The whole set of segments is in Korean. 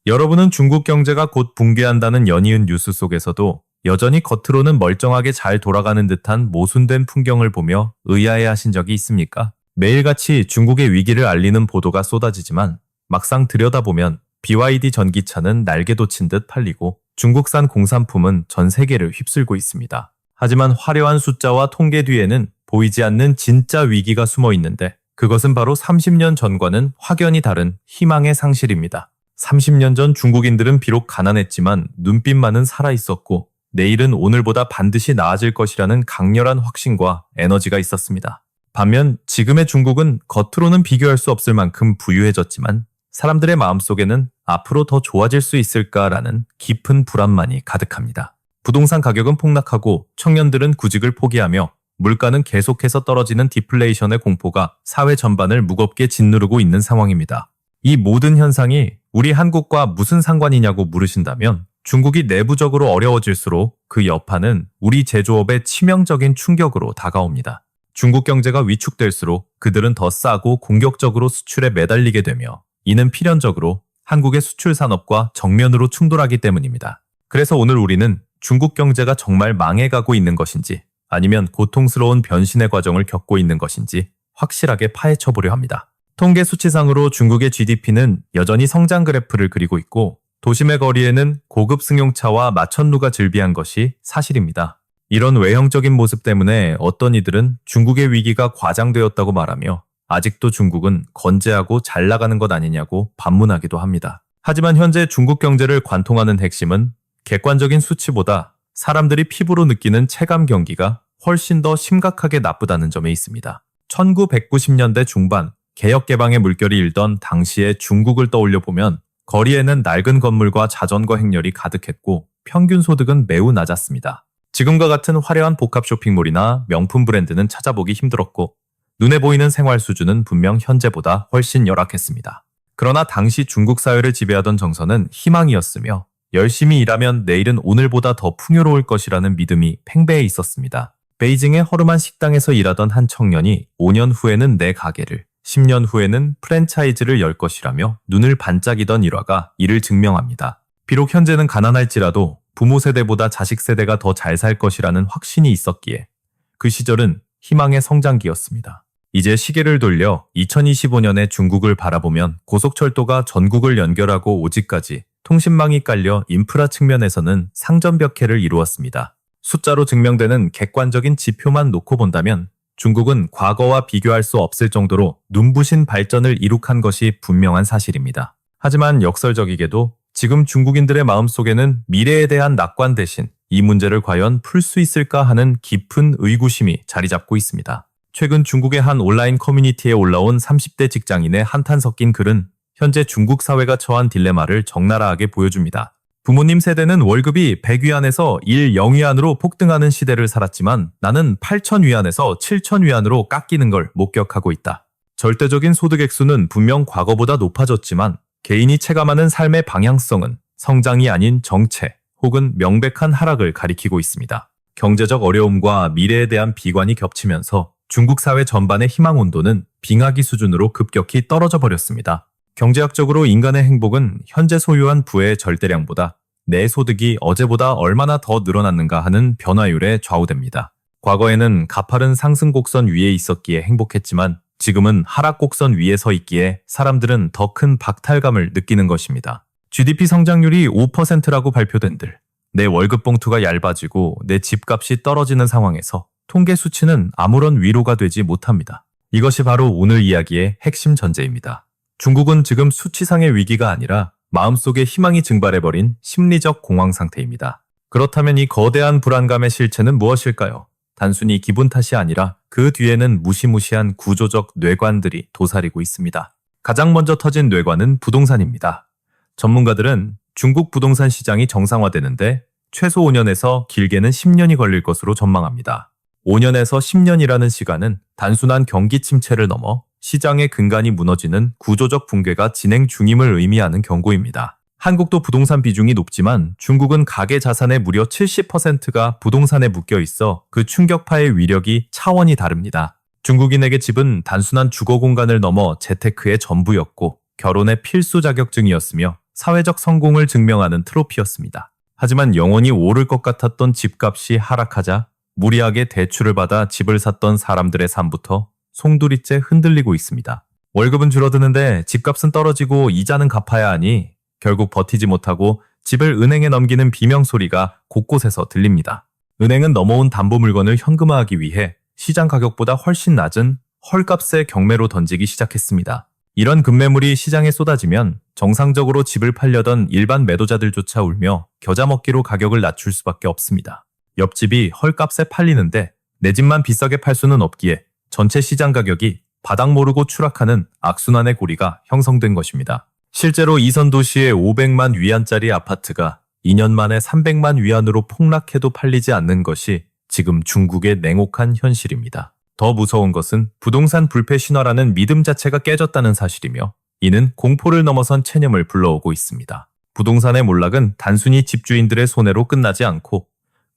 여러분은 중국 경제가 곧 붕괴한다는 연이은 뉴스 속에서도 여전히 겉으로는 멀쩡하게 잘 돌아가는 듯한 모순된 풍경을 보며 의아해 하신 적이 있습니까? 매일같이 중국의 위기를 알리는 보도가 쏟아지지만 막상 들여다보면 BYD 전기차는 날개 돋친 듯 팔리고 중국산 공산품은 전 세계를 휩쓸고 있습니다. 하지만 화려한 숫자와 통계 뒤에는 보이지 않는 진짜 위기가 숨어 있는데 그것은 바로 30년 전과는 확연히 다른 희망의 상실입니다. 30년 전 중국인들은 비록 가난했지만 눈빛만은 살아있었고 내일은 오늘보다 반드시 나아질 것이라는 강렬한 확신과 에너지가 있었습니다. 반면 지금의 중국은 겉으로는 비교할 수 없을 만큼 부유해졌지만 사람들의 마음속에는 앞으로 더 좋아질 수 있을까라는 깊은 불안만이 가득합니다. 부동산 가격은 폭락하고 청년들은 구직을 포기하며 물가는 계속해서 떨어지는 디플레이션의 공포가 사회 전반을 무겁게 짓누르고 있는 상황입니다. 이 모든 현상이 우리 한국과 무슨 상관이냐고 물으신다면 중국이 내부적으로 어려워질수록 그 여파는 우리 제조업에 치명적인 충격으로 다가옵니다. 중국 경제가 위축될수록 그들은 더 싸고 공격적으로 수출에 매달리게 되며 이는 필연적으로 한국의 수출 산업과 정면으로 충돌하기 때문입니다. 그래서 오늘 우리는 중국 경제가 정말 망해가고 있는 것인지 아니면 고통스러운 변신의 과정을 겪고 있는 것인지 확실하게 파헤쳐보려 합니다. 통계 수치상으로 중국의 GDP는 여전히 성장 그래프를 그리고 있고 도심의 거리에는 고급 승용차와 마천루가 즐비한 것이 사실입니다. 이런 외형적인 모습 때문에 어떤 이들은 중국의 위기가 과장되었다고 말하며 아직도 중국은 건재하고 잘 나가는 것 아니냐고 반문하기도 합니다. 하지만 현재 중국 경제를 관통하는 핵심은 객관적인 수치보다 사람들이 피부로 느끼는 체감 경기가 훨씬 더 심각하게 나쁘다는 점에 있습니다. 1990년대 중반 개혁개방의 물결이 일던 당시의 중국을 떠올려 보면 거리에는 낡은 건물과 자전거 행렬이 가득했고 평균 소득은 매우 낮았습니다. 지금과 같은 화려한 복합 쇼핑몰이나 명품 브랜드는 찾아보기 힘들었고 눈에 보이는 생활 수준은 분명 현재보다 훨씬 열악했습니다. 그러나 당시 중국 사회를 지배하던 정서는 희망이었으며 열심히 일하면 내일은 오늘보다 더 풍요로울 것이라는 믿음이 팽배해 있었습니다. 베이징의 허름한 식당에서 일하던 한 청년이 5년 후에는 내 가게를, 10년 후에는 프랜차이즈를 열 것이라며 눈을 반짝이던 일화가 이를 증명합니다. 비록 현재는 가난할지라도 부모 세대보다 자식 세대가 더 잘 살 것이라는 확신이 있었기에 그 시절은 희망의 성장기였습니다. 이제 시계를 돌려 2025년의 중국을 바라보면 고속철도가 전국을 연결하고 오지까지 통신망이 깔려 인프라 측면에서는 상전벽해를 이루었습니다. 숫자로 증명되는 객관적인 지표만 놓고 본다면 중국은 과거와 비교할 수 없을 정도로 눈부신 발전을 이룩한 것이 분명한 사실입니다. 하지만 역설적이게도 지금 중국인들의 마음속에는 미래에 대한 낙관 대신 이 문제를 과연 풀 수 있을까 하는 깊은 의구심이 자리 잡고 있습니다. 최근 중국의 한 온라인 커뮤니티에 올라온 30대 직장인의 한탄 섞인 글은 현재 중국 사회가 처한 딜레마를 적나라하게 보여줍니다. 부모님 세대는 월급이 100위안에서 10위안으로 폭등하는 시대를 살았지만 나는 8,000위안에서 7,000위안으로 깎이는 걸 목격하고 있다. 절대적인 소득 액수는 분명 과거보다 높아졌지만 개인이 체감하는 삶의 방향성은 성장이 아닌 정체 혹은 명백한 하락을 가리키고 있습니다. 경제적 어려움과 미래에 대한 비관이 겹치면서 중국 사회 전반의 희망 온도는 빙하기 수준으로 급격히 떨어져 버렸습니다. 경제학적으로 인간의 행복은 현재 소유한 부의 절대량보다 내 소득이 어제보다 얼마나 더 늘어났는가 하는 변화율에 좌우됩니다. 과거에는 가파른 상승 곡선 위에 있었기에 행복했지만 지금은 하락 곡선 위에 서 있기에 사람들은 더 큰 박탈감을 느끼는 것입니다. GDP 성장률이 5%라고 발표된들 내 월급 봉투가 얇아지고 내 집값이 떨어지는 상황에서 통계 수치는 아무런 위로가 되지 못합니다. 이것이 바로 오늘 이야기의 핵심 전제입니다. 중국은 지금 수치상의 위기가 아니라 마음속에 희망이 증발해버린 심리적 공황 상태입니다. 그렇다면 이 거대한 불안감의 실체는 무엇일까요? 단순히 기분 탓이 아니라 그 뒤에는 무시무시한 구조적 뇌관들이 도사리고 있습니다. 가장 먼저 터진 뇌관은 부동산입니다. 전문가들은 중국 부동산 시장이 정상화되는데 최소 5년에서 길게는 10년이 걸릴 것으로 전망합니다. 5년에서 10년이라는 시간은 단순한 경기 침체를 넘어 시장의 근간이 무너지는 구조적 붕괴가 진행 중임을 의미하는 경고입니다. 한국도 부동산 비중이 높지만 중국은 가계 자산의 무려 70%가 부동산에 묶여 있어 그 충격파의 위력이 차원이 다릅니다. 중국인에게 집은 단순한 주거 공간을 넘어 재테크의 전부였고 결혼의 필수 자격증이었으며 사회적 성공을 증명하는 트로피였습니다. 하지만 영원히 오를 것 같았던 집값이 하락하자 무리하게 대출을 받아 집을 샀던 사람들의 삶부터 송두리째 흔들리고 있습니다. 월급은 줄어드는데 집값은 떨어지고 이자는 갚아야 하니 결국 버티지 못하고 집을 은행에 넘기는 비명소리가 곳곳에서 들립니다. 은행은 넘어온 담보 물건을 현금화하기 위해 시장 가격보다 훨씬 낮은 헐값의 경매로 던지기 시작했습니다. 이런 급매물이 시장에 쏟아지면 정상적으로 집을 팔려던 일반 매도자들조차 울며 겨자 먹기로 가격을 낮출 수밖에 없습니다. 옆집이 헐값에 팔리는데 내 집만 비싸게 팔 수는 없기에 전체 시장 가격이 바닥 모르고 추락하는 악순환의 고리가 형성된 것입니다. 실제로 이선 도시의 500만 위안짜리 아파트가 2년 만에 300만 위안으로 폭락해도 팔리지 않는 것이 지금 중국의 냉혹한 현실입니다. 더 무서운 것은 부동산 불패 신화라는 믿음 자체가 깨졌다는 사실이며 이는 공포를 넘어선 체념을 불러오고 있습니다. 부동산의 몰락은 단순히 집주인들의 손해로 끝나지 않고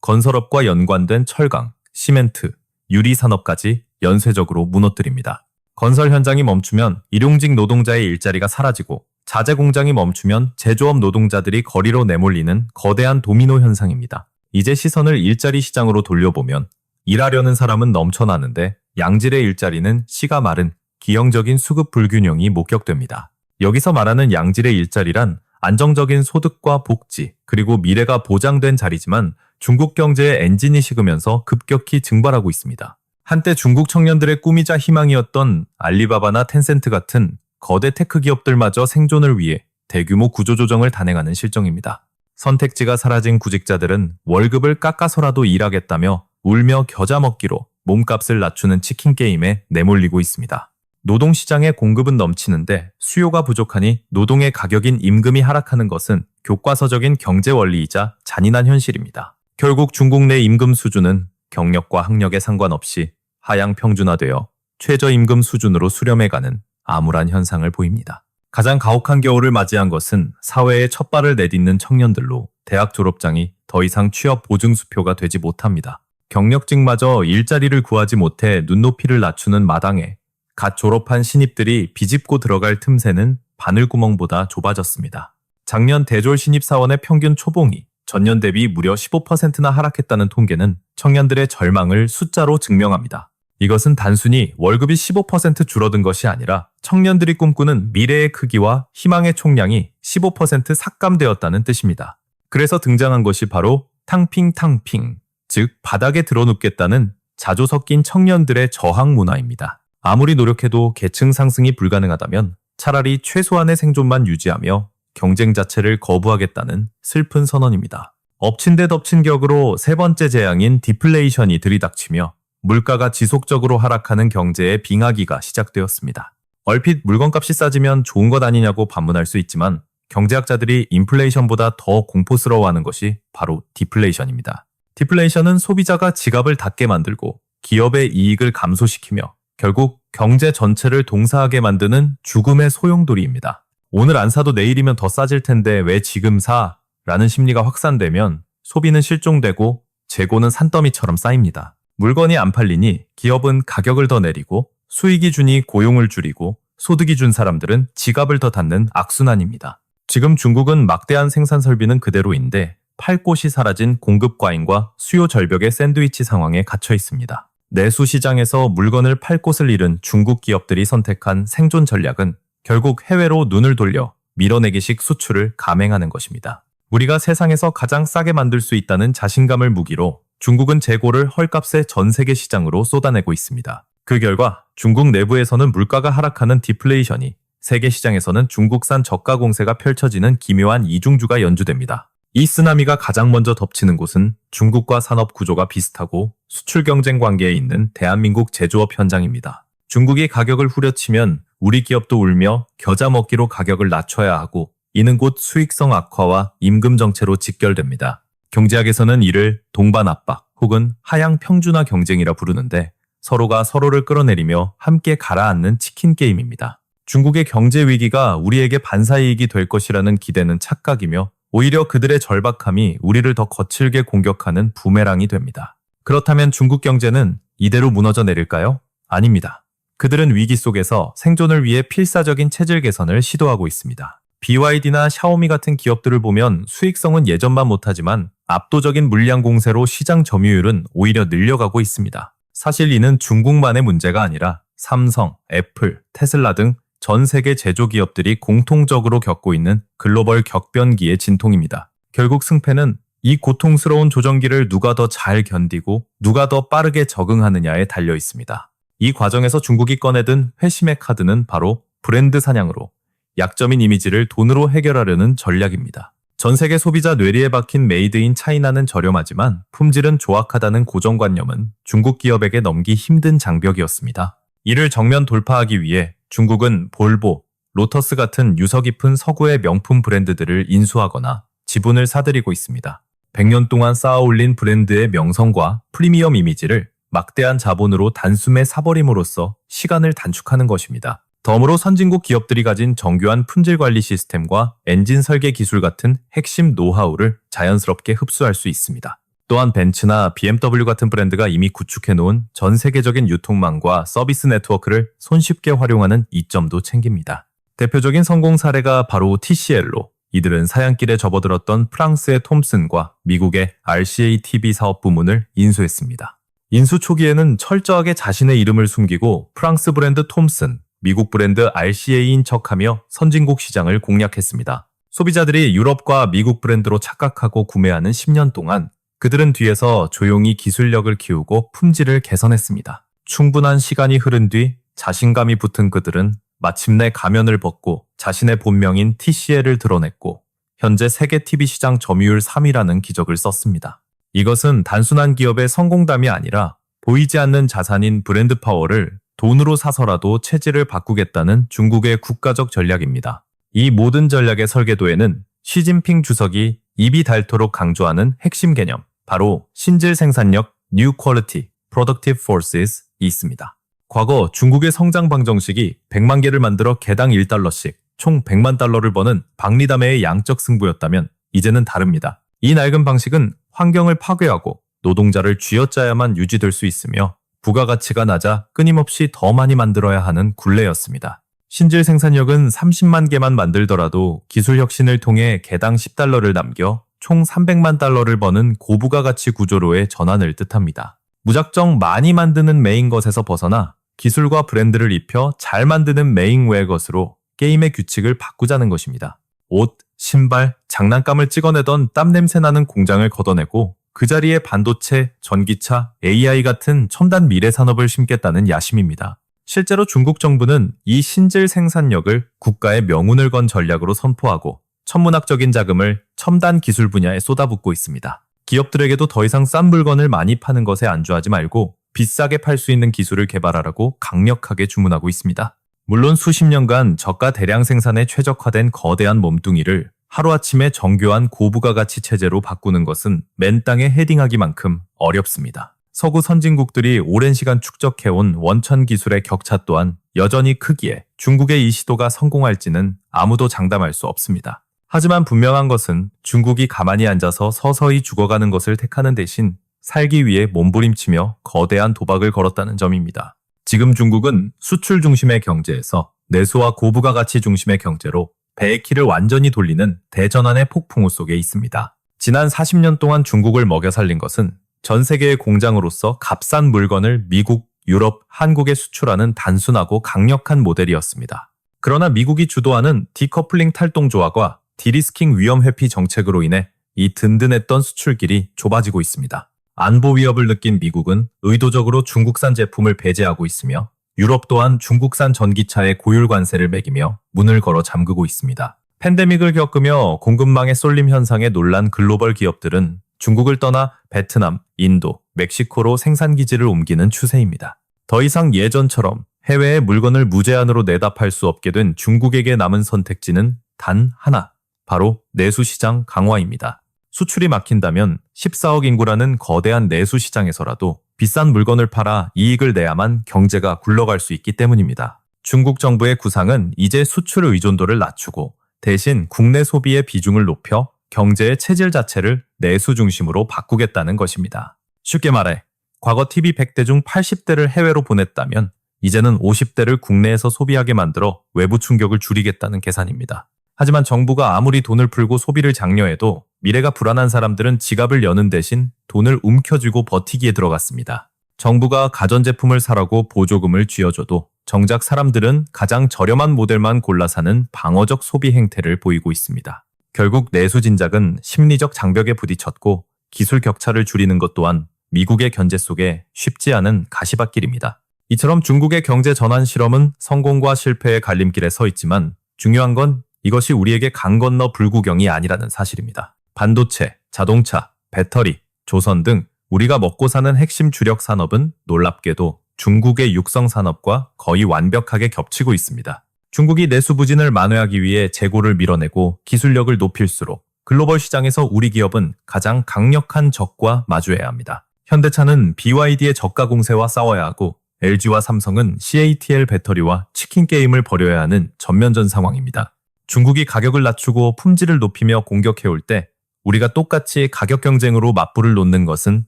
건설업과 연관된 철강, 시멘트, 유리산업까지 연쇄적으로 무너뜨립니다. 건설 현장이 멈추면 일용직 노동자의 일자리가 사라지고 자재 공장이 멈추면 제조업 노동자들이 거리로 내몰리는 거대한 도미노 현상입니다. 이제 시선을 일자리 시장으로 돌려보면 일하려는 사람은 넘쳐나는데 양질의 일자리는 씨가 마른 기형적인 수급 불균형이 목격됩니다. 여기서 말하는 양질의 일자리란 안정적인 소득과 복지, 그리고 미래가 보장된 자리지만 중국 경제의 엔진이 식으면서 급격히 증발하고 있습니다. 한때 중국 청년들의 꿈이자 희망이었던 알리바바나 텐센트 같은 거대 테크 기업들마저 생존을 위해 대규모 구조조정을 단행하는 실정입니다. 선택지가 사라진 구직자들은 월급을 깎아서라도 일하겠다며 울며 겨자 먹기로 몸값을 낮추는 치킨 게임에 내몰리고 있습니다. 노동시장의 공급은 넘치는데 수요가 부족하니 노동의 가격인 임금이 하락하는 것은 교과서적인 경제 원리이자 잔인한 현실입니다. 결국 중국 내 임금 수준은 경력과 학력에 상관없이 하향 평준화되어 최저임금 수준으로 수렴해가는 암울한 현상을 보입니다. 가장 가혹한 겨울을 맞이한 것은 사회에 첫 발을 내딛는 청년들로 대학 졸업장이 더 이상 취업 보증수표가 되지 못합니다. 경력직마저 일자리를 구하지 못해 눈높이를 낮추는 마당에 갓 졸업한 신입들이 비집고 들어갈 틈새는 바늘구멍보다 좁아졌습니다. 작년 대졸 신입사원의 평균 초봉이 전년 대비 무려 15%나 하락했다는 통계는 청년들의 절망을 숫자로 증명합니다. 이것은 단순히 월급이 15% 줄어든 것이 아니라 청년들이 꿈꾸는 미래의 크기와 희망의 총량이 15% 삭감되었다는 뜻입니다. 그래서 등장한 것이 바로 탕핑탕핑, 즉 바닥에 드러눕겠다는 자조 섞인 청년들의 저항 문화입니다. 아무리 노력해도 계층 상승이 불가능하다면 차라리 최소한의 생존만 유지하며 경쟁 자체를 거부하겠다는 슬픈 선언입니다. 엎친 데 덮친 격으로 세 번째 재앙인 디플레이션이 들이닥치며 물가가 지속적으로 하락하는 경제의 빙하기가 시작되었습니다. 얼핏 물건값이 싸지면 좋은 것 아니냐고 반문할 수 있지만 경제학자들이 인플레이션보다 더 공포스러워하는 것이 바로 디플레이션입니다. 디플레이션은 소비자가 지갑을 닫게 만들고 기업의 이익을 감소시키며 결국 경제 전체를 동사하게 만드는 죽음의 소용돌이입니다. 오늘 안 사도 내일이면 더 싸질 텐데 왜 지금 사? 라는 심리가 확산되면 소비는 실종되고 재고는 산더미처럼 쌓입니다. 물건이 안 팔리니 기업은 가격을 더 내리고 수익이 주니 고용을 줄이고 소득이 준 사람들은 지갑을 더 닫는 악순환입니다. 지금 중국은 막대한 생산 설비는 그대로인데 팔 곳이 사라진 공급 과잉과 수요 절벽의 샌드위치 상황에 갇혀 있습니다. 내수 시장에서 물건을 팔 곳을 잃은 중국 기업들이 선택한 생존 전략은 결국 해외로 눈을 돌려 밀어내기식 수출을 감행하는 것입니다. 우리가 세상에서 가장 싸게 만들 수 있다는 자신감을 무기로 중국은 재고를 헐값에 전 세계 시장으로 쏟아내고 있습니다. 그 결과 중국 내부에서는 물가가 하락하는 디플레이션이, 세계 시장에서는 중국산 저가 공세가 펼쳐지는 기묘한 이중주가 연주됩니다. 이 쓰나미가 가장 먼저 덮치는 곳은 중국과 산업 구조가 비슷하고 수출 경쟁 관계에 있는 대한민국 제조업 현장입니다. 중국이 가격을 후려치면 우리 기업도 울며 겨자 먹기로 가격을 낮춰야 하고 이는 곧 수익성 악화와 임금 정체로 직결됩니다. 경제학에서는 이를 동반 압박 혹은 하향 평준화 경쟁이라 부르는데 서로가 서로를 끌어내리며 함께 가라앉는 치킨 게임입니다. 중국의 경제 위기가 우리에게 반사이익이 될 것이라는 기대는 착각이며 오히려 그들의 절박함이 우리를 더 거칠게 공격하는 부메랑이 됩니다. 그렇다면 중국 경제는 이대로 무너져 내릴까요? 아닙니다. 그들은 위기 속에서 생존을 위해 필사적인 체질 개선을 시도하고 있습니다. BYD나 샤오미 같은 기업들을 보면 수익성은 예전만 못하지만 압도적인 물량 공세로 시장 점유율은 오히려 늘려가고 있습니다. 사실 이는 중국만의 문제가 아니라 삼성, 애플, 테슬라 등 전 세계 제조기업들이 공통적으로 겪고 있는 글로벌 격변기의 진통입니다. 결국 승패는 이 고통스러운 조정기를 누가 더 잘 견디고 누가 더 빠르게 적응하느냐에 달려 있습니다. 이 과정에서 중국이 꺼내든 회심의 카드는 바로 브랜드 사냥으로 약점인 이미지를 돈으로 해결하려는 전략입니다. 전 세계 소비자 뇌리에 박힌 메이드 인 차이나는 저렴하지만 품질은 조악하다는 고정관념은 중국 기업에게 넘기 힘든 장벽이었습니다. 이를 정면 돌파하기 위해 중국은 볼보, 로터스 같은 유서 깊은 서구의 명품 브랜드들을 인수하거나 지분을 사들이고 있습니다. 100년 동안 쌓아올린 브랜드의 명성과 프리미엄 이미지를 막대한 자본으로 단숨에 사버림으로써 시간을 단축하는 것입니다. 덤으로 선진국 기업들이 가진 정교한 품질 관리 시스템과 엔진 설계 기술 같은 핵심 노하우를 자연스럽게 흡수할 수 있습니다. 또한 벤츠나 BMW 같은 브랜드가 이미 구축해놓은 전 세계적인 유통망과 서비스 네트워크를 손쉽게 활용하는 이점도 챙깁니다. 대표적인 성공 사례가 바로 TCL로 이들은 사양길에 접어들었던 프랑스의 톰슨과 미국의 RCA TV 사업 부문을 인수했습니다. 인수 초기에는 철저하게 자신의 이름을 숨기고 프랑스 브랜드 톰슨, 미국 브랜드 RCA인 척하며 선진국 시장을 공략했습니다. 소비자들이 유럽과 미국 브랜드로 착각하고 구매하는 10년 동안 그들은 뒤에서 조용히 기술력을 키우고 품질을 개선했습니다. 충분한 시간이 흐른 뒤 자신감이 붙은 그들은 마침내 가면을 벗고 자신의 본명인 TCL을 드러냈고 현재 세계 TV 시장 점유율 3위라는 기적을 썼습니다. 이것은 단순한 기업의 성공담이 아니라 보이지 않는 자산인 브랜드 파워를 돈으로 사서라도 체질을 바꾸겠다는 중국의 국가적 전략입니다. 이 모든 전략의 설계도에는 시진핑 주석이 입이 닳도록 강조하는 핵심 개념, 바로 신질 생산력, New Quality, Productive Forces이 있습니다. 과거 중국의 성장 방정식이 100만 개를 만들어 개당 1달러씩 총 100만 달러를 버는 박리담회의 양적 승부였다면 이제는 다릅니다. 이 낡은 방식은 환경을 파괴하고 노동자를 쥐어짜야만 유지될 수 있으며 부가가치가 낮아 끊임없이 더 많이 만들어야 하는 굴레였습니다. 신질 생산력은 30만 개만 만들더라도 기술 혁신을 통해 개당 10달러를 남겨 총 300만 달러를 버는 고부가가치 구조로의 전환을 뜻합니다. 무작정 많이 만드는 메인 것에서 벗어나 기술과 브랜드를 입혀 잘 만드는 메인 외의 것으로 게임의 규칙을 바꾸자는 것입니다. 옷, 신발, 장난감을 찍어내던 땀냄새 나는 공장을 걷어내고 그 자리에 반도체, 전기차, AI 같은 첨단 미래 산업을 심겠다는 야심입니다. 실제로 중국 정부는 이 신질 생산력을 국가의 명운을 건 전략으로 선포하고 천문학적인 자금을 첨단 기술 분야에 쏟아붓고 있습니다. 기업들에게도 더 이상 싼 물건을 많이 파는 것에 안주하지 말고 비싸게 팔 수 있는 기술을 개발하라고 강력하게 주문하고 있습니다. 물론 수십 년간 저가 대량 생산에 최적화된 거대한 몸뚱이를 하루아침에 정교한 고부가가치 체제로 바꾸는 것은 맨 땅에 헤딩하기만큼 어렵습니다. 서구 선진국들이 오랜 시간 축적해온 원천 기술의 격차 또한 여전히 크기에 중국의 이 시도가 성공할지는 아무도 장담할 수 없습니다. 하지만 분명한 것은 중국이 가만히 앉아서 서서히 죽어가는 것을 택하는 대신 살기 위해 몸부림치며 거대한 도박을 걸었다는 점입니다. 지금 중국은 수출 중심의 경제에서 내수와 고부가가치 중심의 경제로 배의 키를 완전히 돌리는 대전환의 폭풍우 속에 있습니다. 지난 40년 동안 중국을 먹여 살린 것은 전 세계의 공장으로서 값싼 물건을 미국, 유럽, 한국에 수출하는 단순하고 강력한 모델이었습니다. 그러나 미국이 주도하는 디커플링 탈동조화과 디리스킹 위험 회피 정책으로 인해 이 든든했던 수출길이 좁아지고 있습니다. 안보 위협을 느낀 미국은 의도적으로 중국산 제품을 배제하고 있으며 유럽 또한 중국산 전기차에 고율 관세를 매기며 문을 걸어 잠그고 있습니다. 팬데믹을 겪으며 공급망의 쏠림 현상에 놀란 글로벌 기업들은 중국을 떠나 베트남, 인도, 멕시코로 생산기지를 옮기는 추세입니다. 더 이상 예전처럼 해외에 물건을 무제한으로 내다 팔 수 없게 된 중국에게 남은 선택지는 단 하나, 바로 내수시장 강화입니다. 수출이 막힌다면 14억 인구라는 거대한 내수시장에서라도 비싼 물건을 팔아 이익을 내야만 경제가 굴러갈 수 있기 때문입니다. 중국 정부의 구상은 이제 수출 의존도를 낮추고 대신 국내 소비의 비중을 높여 경제의 체질 자체를 내수 중심으로 바꾸겠다는 것입니다. 쉽게 말해 과거 TV 100대 중 80대를 해외로 보냈다면 이제는 50대를 국내에서 소비하게 만들어 외부 충격을 줄이겠다는 계산입니다. 하지만 정부가 아무리 돈을 풀고 소비를 장려해도 미래가 불안한 사람들은 지갑을 여는 대신 돈을 움켜쥐고 버티기에 들어갔습니다. 정부가 가전제품을 사라고 보조금을 쥐어줘도 정작 사람들은 가장 저렴한 모델만 골라 사는 방어적 소비 행태를 보이고 있습니다. 결국 내수진작은 심리적 장벽에 부딪혔고 기술 격차를 줄이는 것 또한 미국의 견제 속에 쉽지 않은 가시밭길입니다. 이처럼 중국의 경제 전환 실험은 성공과 실패의 갈림길에 서 있지만 중요한 건 이것이 우리에게 강 건너 불구경이 아니라는 사실입니다. 반도체, 자동차, 배터리, 조선 등 우리가 먹고 사는 핵심 주력 산업은 놀랍게도 중국의 육성 산업과 거의 완벽하게 겹치고 있습니다. 중국이 내수 부진을 만회하기 위해 재고를 밀어내고 기술력을 높일수록 글로벌 시장에서 우리 기업은 가장 강력한 적과 마주해야 합니다. 현대차는 BYD의 저가 공세와 싸워야 하고 LG와 삼성은 CATL 배터리와 치킨 게임을 벌여야 하는 전면전 상황입니다. 중국이 가격을 낮추고 품질을 높이며 공격해올 때 우리가 똑같이 가격 경쟁으로 맞불을 놓는 것은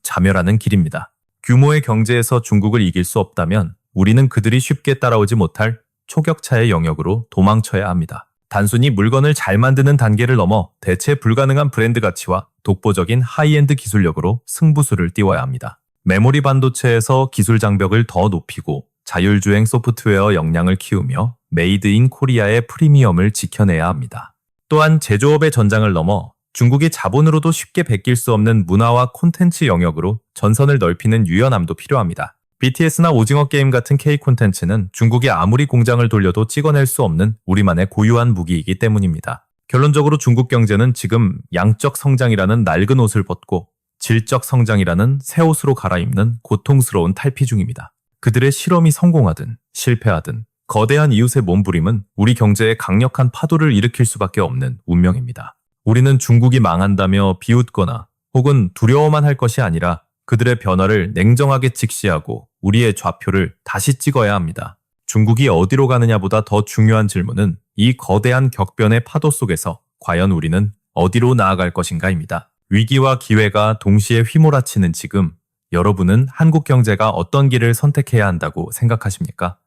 자멸하는 길입니다. 규모의 경제에서 중국을 이길 수 없다면 우리는 그들이 쉽게 따라오지 못할 초격차의 영역으로 도망쳐야 합니다. 단순히 물건을 잘 만드는 단계를 넘어 대체 불가능한 브랜드 가치와 독보적인 하이엔드 기술력으로 승부수를 띄워야 합니다. 메모리 반도체에서 기술 장벽을 더 높이고 자율주행 소프트웨어 역량을 키우며 메이드 인 코리아의 프리미엄을 지켜내야 합니다. 또한 제조업의 전장을 넘어 중국이 자본으로도 쉽게 베낄 수 없는 문화와 콘텐츠 영역으로 전선을 넓히는 유연함도 필요합니다. BTS나 오징어 게임 같은 K 콘텐츠는 중국이 아무리 공장을 돌려도 찍어낼 수 없는 우리만의 고유한 무기이기 때문입니다. 결론적으로 중국 경제는 지금 양적 성장이라는 낡은 옷을 벗고 질적 성장이라는 새 옷으로 갈아입는 고통스러운 탈피 중입니다. 그들의 실험이 성공하든 실패하든 거대한 이웃의 몸부림은 우리 경제에 강력한 파도를 일으킬 수밖에 없는 운명입니다. 우리는 중국이 망한다며 비웃거나 혹은 두려워만 할 것이 아니라 그들의 변화를 냉정하게 직시하고 우리의 좌표를 다시 찍어야 합니다. 중국이 어디로 가느냐보다 더 중요한 질문은 이 거대한 격변의 파도 속에서 과연 우리는 어디로 나아갈 것인가입니다. 위기와 기회가 동시에 휘몰아치는 지금 여러분은 한국 경제가 어떤 길을 선택해야 한다고 생각하십니까?